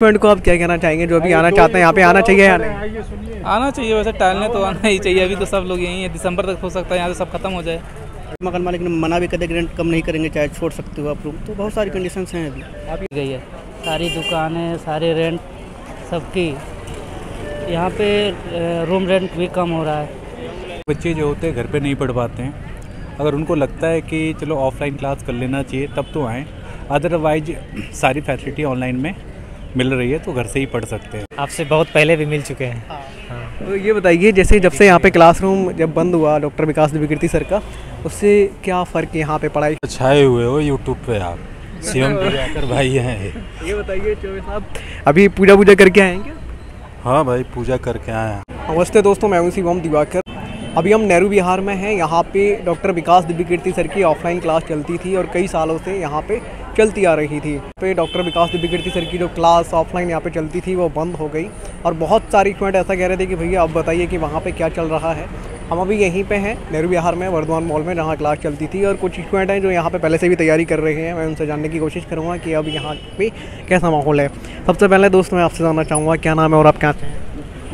Student को आप क्या कहना चाहेंगे जो अभी आना चाहते हैं, यहाँ पे आना चाहिए या नहीं? आना चाहिए, वैसे टालने तो आना ही चाहिए। अभी तो सब लोग यहीं है, दिसंबर तक हो सकता है यहाँ से सब खत्म हो जाए। मकान मालिक ने मना भी कर दिया, रेंट कम नहीं करेंगे, चाहे छोड़ सकते हो आप रूम। तो बहुत सारी कंडीशंस हैं अभी। अभी गई है सारी दुकानें, सारे रेंट सबकी, यहाँ पे रूम रेंट भी कम हो रहा है। बच्चे जो होते हैं घर पे नहीं पढ़ पाते हैं, अगर उनको लगता है कि चलो ऑफलाइन क्लास कर लेना चाहिए तब तो आएँ, अदरवाइज सारी फैसिलिटी ऑनलाइन में मिल रही है तो घर से ही पढ़ सकते हैं। आपसे बहुत पहले भी मिल चुके हैं। हाँ। तो ये बताइए, जैसे जब से यहाँ पे क्लासरूम जब बंद हुआ डॉक्टर विकास दिव्यकीर्ति सर का, उससे क्या फ़र्क है यहाँ पे पढ़ाई? छाए हुए हो यूट्यूब पे आप, सीएम जाकर भाई हैं। ये बताइए चौबे साहब, अभी पूजा करके आए हैं क्या? हाँ भाई, पूजा करके आए हैं। नमस्ते दोस्तों, मैं हूं शिवम दिवाकर। अभी हम नेहरू विहार में हैं। यहाँ पे डॉक्टर विकास दिव्यकीर्ति सर की ऑफलाइन क्लास चलती थी और कई सालों से यहाँ पे चलती आ रही थी। पे डॉक्टर विकास दिव्यकीर्ति सर की जो क्लास ऑफलाइन यहाँ पे चलती थी वो बंद हो गई और बहुत सारी स्टूडेंट ऐसा कह रहे थे कि भैया आप बताइए कि वहाँ पे क्या चल रहा है। हम अभी यहीं पे हैं नेहरू विहार में, वर्धमान मॉल में, जहाँ क्लास चलती थी और कुछ स्टूडेंट हैं जो यहाँ पे पहले से भी तैयारी कर रहे हैं। मैं उनसे जानने की कोशिश करूँगा कि अब यहाँ पे कैसा माहौल है। सबसे पहले दोस्त मैं आपसे जानना चाहूँगा क्या नाम है और आप क्या हैं?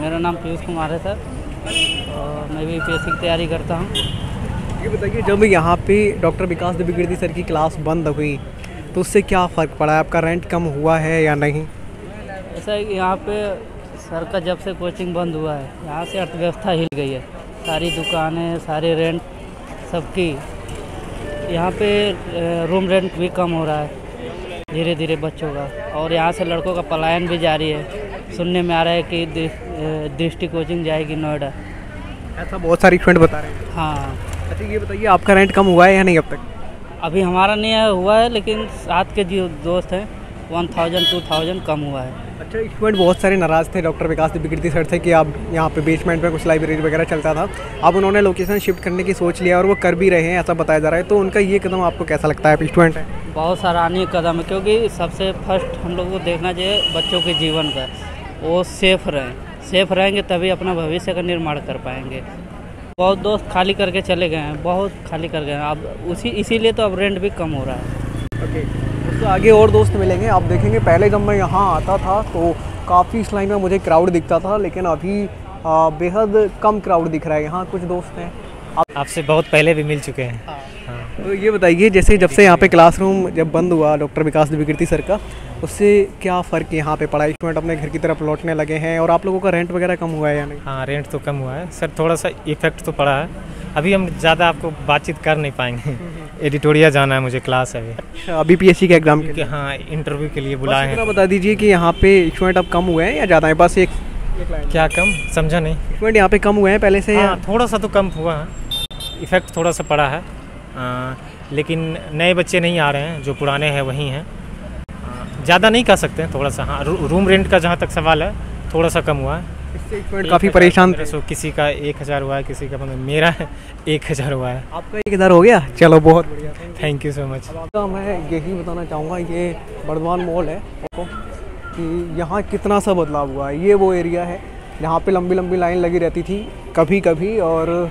मेरा नाम पीयूष कुमार है सर, और मैं भी यूपीएससी की तैयारी करता हूँ। ये बताइए, जब यहाँ पे डॉक्टर विकास दिव्यकीर्ति सर की क्लास बंद हुई तो उससे क्या फ़र्क पड़ा है? आपका रेंट कम हुआ है या नहीं? ऐसा है कि यहाँ पे सर का जब से कोचिंग बंद हुआ है, यहाँ से अर्थव्यवस्था हिल गई है। सारी दुकानें, सारे रेंट सबकी, यहाँ पे रूम रेंट भी कम हो रहा है धीरे धीरे बच्चों का, और यहाँ से लड़कों का पलायन भी जारी है। सुनने में आ रहा है कि दृष्टि कोचिंग जाएगी नोएडा, ऐसा बहुत सारी स्टूडेंट बता रहे हैं। हाँ। अच्छा ये बताइए, आपका रेंट कम हुआ है या नहीं अब तक? अभी हमारा नहीं हुआ है, लेकिन साथ के जो दोस्त हैं 1000-2000 कम हुआ है। अच्छा, स्टूडेंट बहुत सारे नाराज़ थे डॉक्टर विकास दिव्यकीर्ति सर से कि आप यहाँ पे बेसमेंट में कुछ लाइब्रेरी वगैरह चलता था, अब उन्होंने लोकेशन शिफ्ट करने की सोच लिया और वो कर भी रहे हैं, ऐसा बताया जा रहा है। तो उनका ये कदम आपको कैसा लगता है? स्टूडेंट है बहुत सराहनीय कदम है, क्योंकि सबसे फर्स्ट हम लोग को देखना चाहिए बच्चों के जीवन का, वो सेफ़ रहेंगे तभी अपना भविष्य का निर्माण कर पाएंगे। बहुत दोस्त खाली करके चले गए हैं, बहुत खाली कर गए हैं, अब इसीलिए तो अब रेंट भी कम हो रहा है। ओके, तो आगे और दोस्त मिलेंगे, आप देखेंगे। पहले जब मैं यहाँ आता था तो काफ़ी इस लाइन में मुझे क्राउड दिखता था, लेकिन अभी बेहद कम क्राउड दिख रहा है। यहाँ कुछ दोस्त हैं, आपसे बहुत पहले भी मिल चुके हैं। हाँ। तो ये बताइए, जैसे जब से यहाँ पे क्लासरूम जब बंद हुआ डॉक्टर विकास दिव्यकीर्ति सर का, उससे क्या फ़र्क यहाँ पे पड़ा? स्टूडेंट अपने घर की तरफ लौटने लगे हैं और आप लोगों का रेंट वगैरह कम हुआ है या नहीं? हाँ, रेंट तो कम हुआ है सर, थोड़ा सा इफेक्ट तो पड़ा है। अभी हम ज़्यादा आपको बातचीत कर नहीं पाएंगे, एडिटोरिया जाना है मुझे, क्लास है अभी। अच्छा, अभी पीएससी के एग्जाम के? हाँ, इंटरव्यू के लिए बुलाए हैं। बता दीजिए कि यहाँ पे स्टूडेंट अब कम हुए हैं या ज़्यादा है? बस एक क्या कम, समझा नहीं। स्टूडेंट यहाँ पे कम हुए हैं पहले से? हाँ, थोड़ा सा तो कम हुआ है, इफेक्ट थोड़ा सा पड़ा है, लेकिन नए बच्चे नहीं आ रहे हैं, जो पुराने हैं वही हैं। ज़्यादा नहीं कह सकते हैं, थोड़ा सा। हाँ, रूम रेंट का जहाँ तक सवाल है थोड़ा सा कम हुआ है। इससे स्टूडेंट काफ़ी परेशान थे। तो किसी का 1000 हुआ है, किसी का मेरा 1000 हुआ है। आपका 1000 हो गया? चलो बहुत बढ़िया, थैंक यू सो मच। आपका मैं यही बताना चाहूँगा, ये वर्धमान मॉल है कि यहाँ कितना सा बदलाव हुआ है। ये वो एरिया है जहाँ पे लंबी लंबी लाइन लगी रहती थी कभी कभी, और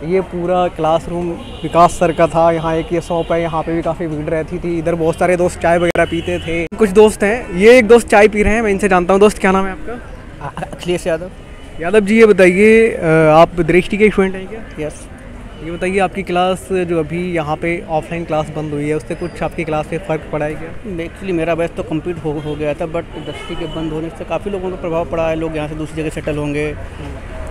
ये पूरा क्लासरूम विकास सर का था। यहाँ एक ये शॉप है, यहाँ पे भी काफ़ी भीड़ रहती थी। इधर बहुत सारे दोस्त चाय वगैरह पीते थे। कुछ दोस्त हैं, ये एक दोस्त चाय पी रहे हैं, मैं इनसे जानता हूँ। दोस्त क्या नाम है आपका? अखिलेश यादव। यादव जी, ये बताइए आप दृष्टि के स्टूडेंट हैं क्या? यस। ये बताइए, आपकी क्लास जो अभी यहाँ पे ऑफलाइन क्लास बंद हुई है, उससे कुछ आपकी क्लास पे फ़र्क पड़ा है क्या? एक्चुअली मेरा बैच तो कंप्लीट हो गया था, बट दृष्टि के बंद होने से काफ़ी लोगों को प्रभाव पड़ा है। लोग यहाँ से दूसरी जगह सेटल होंगे,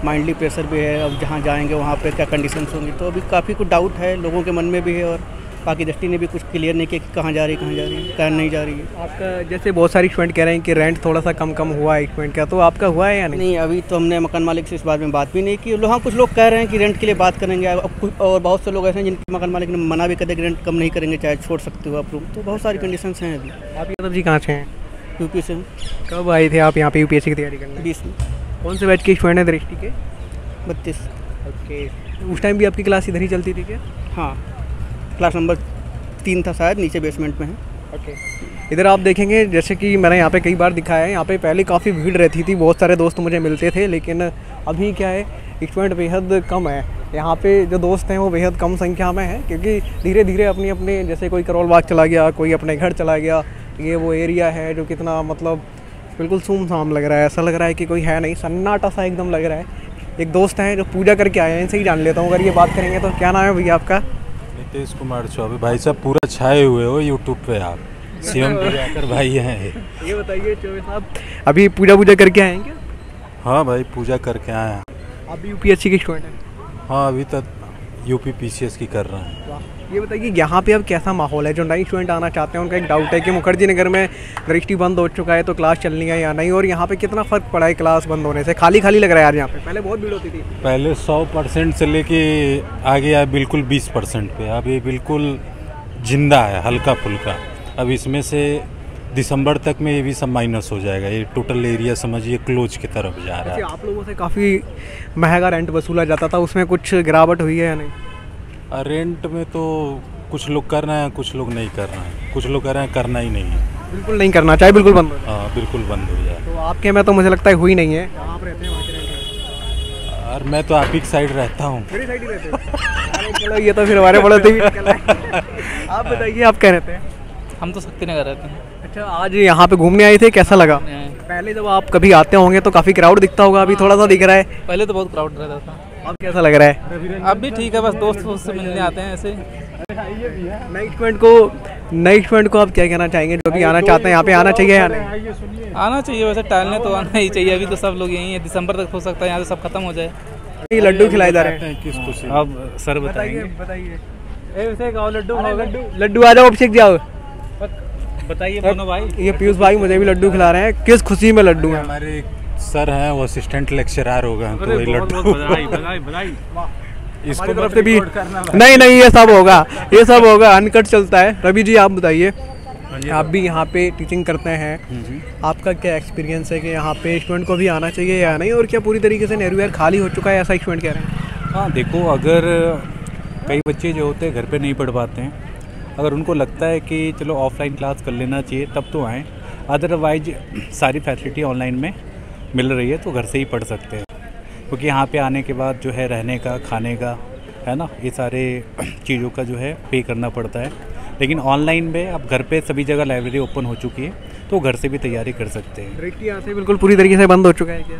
माइंडली प्रेशर भी है। अब जहाँ जाएंगे वहाँ पे क्या कंडीशंस होंगी, तो अभी काफ़ी कुछ डाउट है लोगों के मन में भी है, और बाकी दृष्टि ने भी कुछ क्लियर नहीं किया कि कहाँ जा रही है, कहाँ नहीं जा रही है। आपका जैसे बहुत सारी स्टूडेंट कह रहे हैं कि रेंट थोड़ा सा कम हुआ है स्टूडेंट का, तो आपका हुआ है या नहीं? नहीं, अभी तो हमने मकान मालिक से इस बारे में बात भी नहीं की। हाँ, कुछ लोग कह रहे हैं कि रेंट के लिए बात करेंगे, और बहुत से लोग ऐसे हैं जिनके मकान मालिक ने मना भी कर दिया कि रेंट कम नहीं करेंगे, चाहे छोड़ सकते हो आप रूम। तो बहुत सारी कंडीशंस हैं अभी। आप यादव जी कहाँ से हैं? यूपी से। कब आए थे आप यहाँ पे यूपीएससी की तैयारी करने? 20 में। कौन से बैच के स्टूडेंट हैं दृष्टि के? 32। ओके, उस टाइम भी आपकी क्लास इधर ही चलती थी क्या? हाँ, क्लास नंबर 3 था शायद, नीचे बेसमेंट में है। ओके, इधर आप देखेंगे, जैसे कि मैंने यहाँ पे कई बार दिखाया है, यहाँ पे पहले काफ़ी भीड़ रहती थी, बहुत सारे दोस्त मुझे मिलते थे, लेकिन अभी क्या है, स्टूडेंट बेहद कम है। यहाँ पे जो दोस्त हैं वो बेहद कम संख्या में हैं, क्योंकि धीरे धीरे अपने जैसे कोई करोल बाग चला गया, कोई अपने घर चला गया। ये वो एरिया है जो कितना मतलब बिल्कुल सुमसाम लग रहा है, ऐसा लग रहा है कि कोई है नहीं, सन्नाटा सा एकदम लग रहा है। एक दोस्त हैं जो पूजा करके आए हैं, इनसे ही जान लेता हूँ अगर ये बात करेंगे तो। क्या नाम है भैया आपका? नीतीश कुमार चौबे। भाई साहब पूरा छाए हुए हो यूट्यूब पे आप, सीएम प्रभाकर भाई हैं। ये बताइए चौबे साहब, अभी पूजा करके आए हैं क्या? हाँ भाई, पूजा करके आए हैं। आप भी यूपीएससी के स्टूडेंट हैं? हाँ, अभी तक यूपी पीसीएस की कर रहे हैं। ये बताइए यहाँ पे अब कैसा माहौल है? जो नए स्टूडेंट आना चाहते हैं उनका एक डाउट है कि मुखर्जी नगर में दृष्टि बंद हो चुका है तो क्लास चलनी है या नहीं, और यहाँ पे कितना फ़र्क पड़ा है क्लास बंद होने से? खाली खाली लग रहा है यार यहाँ पे, पहले बहुत भीड़ होती थी। पहले 100% से लेके आगे आया बिल्कुल 20% पे, अब ये बिल्कुल जिंदा है, हल्का फुल्का। अब इसमें से दिसंबर तक में ये भी सब माइनस हो जाएगा। ये टोटल एरिया समझिए क्लोज की तरफ जा रहा है। आप लोगों से काफ़ी महंगा रेंट वसूला जाता था, उसमें कुछ गिरावट हुई है या नहीं? रेंट में तो कुछ लोग कर रहे हैं, कुछ लोग नहीं कर रहे हैं। कुछ लोग कर रहे हैं, करना ही नहीं है। बिल्कुल नहीं करना चाहिए, बिल्कुल बंद हो जाए। हाँ, बिल्कुल बंद हो जाए। तो आपके में तो मुझे लगता है हुई नहीं है। आप रहते हैं वहाँ के रहते हैं? और मैं तो आप ही की साइड रहता हूँ। मेरी साइड ही रहते हैं? चलो ये तो फिर हमारे बड़े थे। आप बताइए, आप क्या रहते हैं? हम तो शक्ति नगर रहते हैं। अच्छा, आज यहाँ पे घूमने आए थे, कैसा लगा? पहले जब आप कभी आते होंगे तो काफ़ी क्राउड दिखता होगा, अभी थोड़ा सा दिख रहा है। पहले तो बहुत क्राउड रहता था, अब कैसा लग रहा है? अब भी ठीक है, बस दोस्त से मिलने आते हैं ऐसे। नए स्टूडेंट को आप क्या कहना चाहेंगे जो भी आना चाहते हैं? यहाँ पे आना चाहिए या नहीं? आना चाहिए, वैसे टहलने तो आना ही चाहिए। अभी तो सब लोग यहीं हैं, दिसंबर तक हो सकता है यहाँ से सब खत्म हो जाए। ये लड्डू खिलाए जा रहे हैं। किसको से? अब सर बताइए। लड्डू आ जाओ, अभिषेक जाओ। बताइए दोनों भाई। ये पीयूष भाई मुझे भी लड्डू खिला रहे हैं। किस खुशी में लड्डू है? हमारे सर हैं, वो असिस्टेंट लेक्चरर हो गए, तो वही लड्डू। इसको तरफ से भी नहीं, ये सब होगा, अनकट चलता है। रवि जी आप बताइए, आप भी यहाँ पे टीचिंग करते हैं, आपका क्या एक्सपीरियंस है कि यहाँ पे स्टूडेंट को भी आना चाहिए या नहीं, और क्या पूरी तरीके से नेहरू विहार खाली हो चुका है ऐसा स्टूडेंट कह रहे हैं? हाँ देखो, अगर कई बच्चे जो होते हैं घर पे नहीं पढ़ पाते हैं, अगर उनको लगता है कि चलो ऑफलाइन क्लास कर लेना चाहिए तब तो आएँ, अदरवाइज सारी फैसिलिटी ऑनलाइन में मिल रही है तो घर से ही पढ़ सकते हैं। क्योंकि यहाँ पे आने के बाद जो है रहने का, खाने का, है ना, ये सारे चीज़ों का जो है पे करना पड़ता है। लेकिन ऑनलाइन में अब घर पे सभी जगह लाइब्रेरी ओपन हो चुकी है तो घर से भी तैयारी कर सकते हैं। दृष्टि यहाँ से बिल्कुल पूरी तरीके से बंद हो चुका है क्या?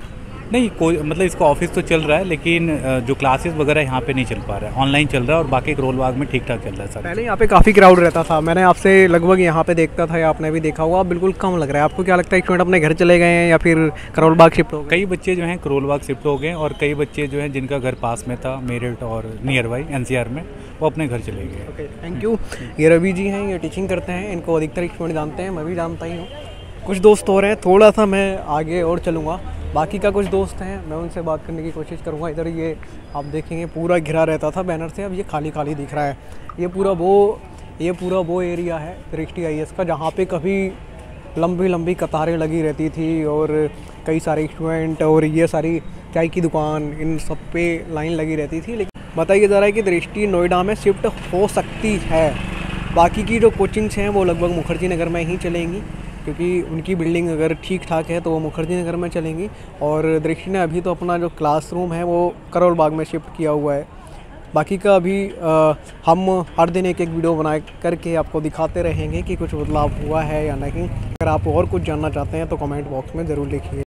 नहीं, कोई मतलब इसका ऑफिस तो चल रहा है, लेकिन जो क्लासेस वगैरह यहाँ पे नहीं चल पा रहा है, ऑनलाइन चल रहा है, और बाकी करोल बाग में ठीक ठाक चल रहा है सर। पहले यहाँ पे काफ़ी क्राउड रहता था, मैंने आपसे लगभग यहाँ पे देखता था, या आपने भी देखा होगा, बिल्कुल कम लग रहा है। आपको क्या लगता है स्टूडेंट अपने घर चले गए हैं या फिर करोल बाग शिफ्ट हो गए? कई बच्चे जो हैं करोल बाग शिफ्ट हो गए, और कई बच्चे जो हैं जिनका घर पास में था, मेरठ और नियर बाई NCR में, वो अपने घर चले गए। Okay, thank you. ये रवि जी हैं, ये टीचिंग करते हैं, इनको अधिकतर स्टूडेंट जानते हैं, मैं भी जानता ही हूँ। कुछ दोस्त हो रहे हैं, थोड़ा सा मैं आगे और चलूँगा, बाकी का कुछ दोस्त हैं, मैं उनसे बात करने की कोशिश करूँगा। इधर ये आप देखेंगे पूरा घिरा रहता था बैनर से, अब ये खाली खाली दिख रहा है। ये पूरा वो एरिया है दृष्टि IAS का, जहाँ पे कभी लंबी कतारें लगी रहती थी और कई सारे स्टूडेंट और ये सारी चाय की दुकान, इन सब पे लाइन लगी रहती थी। लेकिन बताइए ज़रा कि दृष्टि नोएडा में शिफ्ट हो सकती है? बाकी की जो कोचिंग्स हैं वो लगभग मुखर्जी नगर में ही चलेंगी, क्योंकि उनकी बिल्डिंग अगर ठीक ठाक है तो वो मुखर्जी नगर में चलेंगी। और दृष्टि ने अभी तो अपना जो क्लासरूम है वो करोल बाग में शिफ्ट किया हुआ है। बाकी का अभी हम हर दिन एक वीडियो बना करके आपको दिखाते रहेंगे कि कुछ बदलाव हुआ है या नहीं। अगर आप और कुछ जानना चाहते हैं तो कमेंट बॉक्स में ज़रूर लिखिए।